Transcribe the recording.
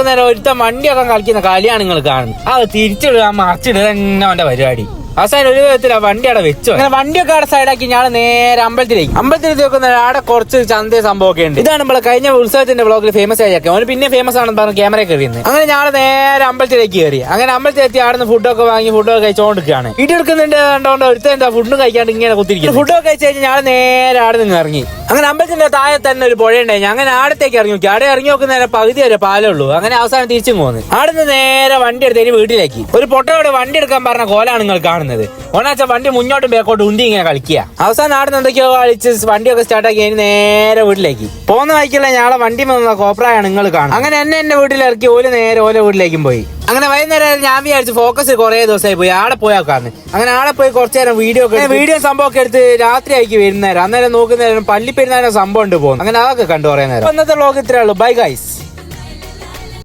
നേരം ഒരുത്ത വണ്ടിയൊക്കെ കളിക്കുന്ന കളിയാണ് നിങ്ങൾ കാണുന്നത്. അത് തിരിച്ചിടുക മറിച്ചിടുക തന്നെ അവന്റെ പരിപാടി. അവസാനം ഒരു വിധത്തില വണ്ടി അവിടെ വെച്ചോ. അങ്ങനെ വണ്ടിയൊക്കെ അവിടെ സൈഡാക്കി ഞാൻ നേരെ അമ്പലത്തിലേക്ക് നോക്കുന്ന അവിടെ കുറച്ച് ചന്ത സംഭവമൊക്കെ ഉണ്ട്. ഇതാണ് നമ്മളെ കഴിഞ്ഞ ഉത്സവത്തിന്റെ വ്ളോഗിൽ ഫേമസ് ആയി അവന് പിന്നെ ഫേമസ് ആണെന്ന് പറഞ്ഞ് ക്യാമറ കയറിയുന്നത്. അങ്ങനെ ഞാൻ നേരെ അമ്പലത്തിലേക്ക് കയറി. അങ്ങനെ അമ്പലത്തിലെത്തി അവിടെ നിന്ന് ഫുഡൊക്കെ വാങ്ങി ഫുഡൊക്കെ കഴിച്ചോണ്ടിരിക്കുകയാണ്. വീഡിയോ എടുക്കുന്നുണ്ട് കണ്ടോണ്ട് ഒരുത്ത എന്താ ഫുഡ് കഴിക്കാണ്ട് ഇങ്ങനെ കുത്തിരിക്കും. ഫുഡൊക്കെ കഴിച്ച് കഴിഞ്ഞാൽ ഞാൻ നേരെ അവിടെ നിന്ന് ഇറങ്ങി. അങ്ങനെ അമ്പലത്തിന്റെ താഴെ തന്നെ ഒരു പുഴ ഉണ്ടായി. അങ്ങനെ ആടത്തേക്ക് ഇറങ്ങി നോക്കി. അവിടെ ഇറങ്ങി നോക്കുന്ന പകുതി വരെ പാലേ ഉള്ളൂ. അങ്ങനെ അവസാനം തിരിച്ചും പോന്നു. അവിടെ നിന്ന് നേരെ വണ്ടി എടുത്ത് വീട്ടിലേക്ക്. ഒരു പൊട്ടയോട് വണ്ടി എടുക്കാൻ പറഞ്ഞ കോലാണ് നിങ്ങൾ കാണുന്നത്. ഒന്നാച്ച വണ്ടി മുന്നോട്ടും ബേക്കോട്ടും ഉന്തി ഇങ്ങനെ കളിക്കുക. അവസാനം ആടുന്ന് എന്തൊക്കെയോ കളിച്ച് വണ്ടിയൊക്കെ സ്റ്റാർട്ടാക്കി നേരെ വീട്ടിലേക്ക് പോകുന്ന വഴിക്കുള്ള ഞങ്ങളെ വണ്ടി വന്ന കോപ്രായാണ് നിങ്ങൾ കാണും. അങ്ങനെ എന്റെ വീട്ടിലിറക്കി നേരെ ഓല വീട്ടിലേക്കും പോയി. അങ്ങനെ വൈകുന്നേരം ഞാൻ വിചാരിച്ചു ഫോക്കസ് കുറെ ദിവസമായി പോയി ആടെ പോയാക്കാന്ന്. അങ്ങനെ ആടെ പോയി കുറച്ചു നേരം വീഡിയോ സംഭവമൊക്കെ എടുത്ത് രാത്രി ആയിക്ക് വരുന്നേരം അന്നേരം നോക്കുന്നേരം പള്ളിപ്പെരുന്നാലും സംഭവം ഉണ്ട് പോകുന്നു. അങ്ങനെ അതൊക്കെ കണ്ടു പറയാൻ നേരം. ഇന്നത്തെ വ്ലോഗ് ഇത്രേ ഉള്ളൂ. Bye guys.